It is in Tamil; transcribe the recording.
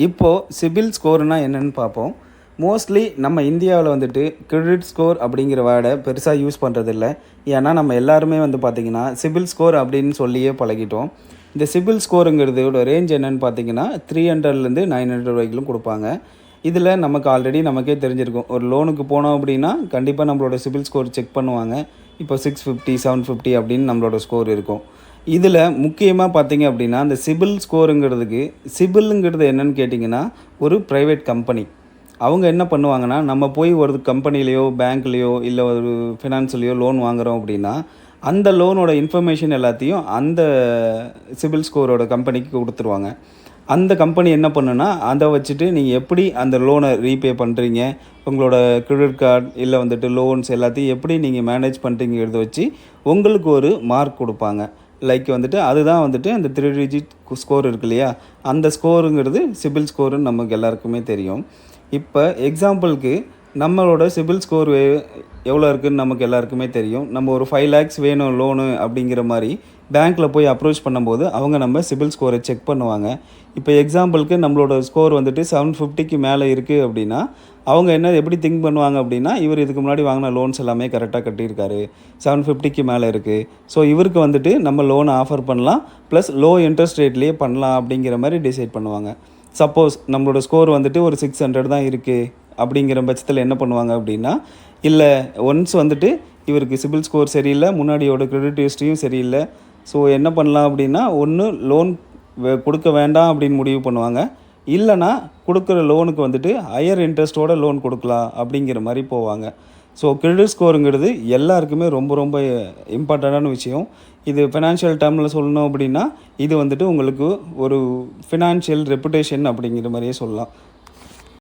இப்போது சிபில் ஸ்கோர்னால் என்னென்னு பார்ப்போம். மோஸ்ட்லி நம்ம இந்தியாவில் வந்துட்டு கிரெடிட் ஸ்கோர் அப்படிங்கிற வேர்டை பெருசாக யூஸ் பண்ணுறதில்ல. ஏன்னா நம்ம எல்லாருமே வந்து பார்த்திங்கன்னா சிபில் ஸ்கோர் அப்படின்னு சொல்லியே பழகிட்டோம். இந்த சிபில் ஸ்கோருங்கிறதோட ரேஞ்ச் என்னென்னு பார்த்தீங்கன்னா 300லேருந்து 900 வரைக்கும் கொடுப்பாங்க. இதில் நமக்கு ஆல்ரெடி நமக்கே தெரிஞ்சிருக்கும். ஒரு லோனுக்கு போனோம் அப்படின்னா கண்டிப்பாக நம்மளோட சிபில் ஸ்கோர் செக் பண்ணுவாங்க. இப்போ 650 750 அப்படின்னு நம்மளோட ஸ்கோர் இருக்கும். இதில் முக்கியமாக பார்த்தீங்க அப்படின்னா அந்த சிபில் ஸ்கோருங்கிறதுக்கு சிபிலுங்கிறது என்னென்னு கேட்டிங்கன்னா ஒரு ப்ரைவேட் கம்பெனி. அவங்க என்ன பண்ணுவாங்கன்னா, நம்ம போய் ஒரு கம்பெனிலேயோ பேங்க்லேயோ இல்லை ஒரு ஃபினான்ஸ்லேயோ லோன் வாங்குகிறோம் அப்படின்னா அந்த லோனோட இன்ஃபர்மேஷன் எல்லாத்தையும் அந்த சிபில் ஸ்கோரோட கம்பெனிக்கு கொடுத்துருவாங்க. அந்த கம்பெனி என்ன பண்ணுன்னா அதை வச்சுட்டு நீங்கள் எப்படி அந்த லோனை ரீபே பண்ணுறீங்க, உங்களோட கிரெடிட் கார்டு இல்லை வந்துட்டு லோன்ஸ் எல்லாத்தையும் எப்படி நீங்கள் மேனேஜ் பண்ணுறீங்கிறத வச்சு உங்களுக்கு ஒரு மார்க் கொடுப்பாங்க. லைக் வந்துட்டு அதுதான் வந்துட்டு அந்த 3 டிஜிட் ஸ்கோர் இருக்கு இல்லையா, அந்த ஸ்கோருங்கிறது சிபில் ஸ்கோருன்னு நமக்கு எல்லாருக்குமே தெரியும். இப்போ எக்ஸாம்பிளுக்கு நம்மளோட சிபில் ஸ்கோர் எவ்வளோ இருக்குதுன்னு நமக்கு எல்லாருக்குமே தெரியும். நம்ம ஒரு 5 lakhs வேணும் லோனு அப்படிங்கிற மாதிரி பேங்க்கில் போய் அப்ரோச் பண்ணும்போது அவங்க நம்ம சிபில் ஸ்கோரை செக் பண்ணுவாங்க. இப்போ எக்ஸாம்பிளுக்கு நம்மளோட ஸ்கோர் வந்துட்டு 750க்கு மேலே இருக்குது அப்படின்னா அவங்க என்ன எப்படி திங்க் பண்ணுவாங்க அப்படின்னா, இவர் இதுக்கு முன்னாடி வாங்கின லோன்ஸ் எல்லாமே கரெக்டாக கட்டியிருக்காரு, 750க்கு மேலே இருக்குது, ஸோ இவருக்கு வந்துட்டு நம்ம லோனை ஆஃபர் பண்ணலாம், ப்ளஸ் லோ இன்ட்ரெஸ்ட் ரேட்லேயே பண்ணலாம் அப்படிங்கிற மாதிரி டிசைட் பண்ணுவாங்க. சப்போஸ் நம்மளோட ஸ்கோர் வந்துட்டு ஒரு 600 தான் இருக்குது அப்படிங்கிற பட்சத்தில் என்ன பண்ணுவாங்க அப்படின்னா, இல்லை ஒன்ஸ் வந்துட்டு இவருக்கு சிபில் ஸ்கோர் சரியில்லை, முன்னாடியோட கிரெடிட் ஹிஸ்ட்ரியும் சரியில்லை, ஸோ என்ன பண்ணலாம் அப்படின்னா ஒன்று லோன் கொடுக்க வேண்டாம் அப்படின்னு முடிவு பண்ணுவாங்க. இல்லைனா கொடுக்குற லோனுக்கு வந்துட்டு ஹையர் இன்ட்ரெஸ்ட்டோட லோன் கொடுக்கலாம் அப்படிங்கிற மாதிரி போவாங்க. ஸோ கிரெடிட் ஸ்கோருங்கிறது எல்லாருக்குமே ரொம்ப ரொம்ப இம்பார்ட்டண்ட்டான விஷயம். இது ஃபினான்ஷியல் டேர்மில் சொல்லணும் அப்படின்னா இது வந்துட்டு உங்களுக்கு ஒரு ஃபினான்ஷியல் ரெப்புடேஷன் அப்படிங்கிற மாதிரியே சொல்லலாம்.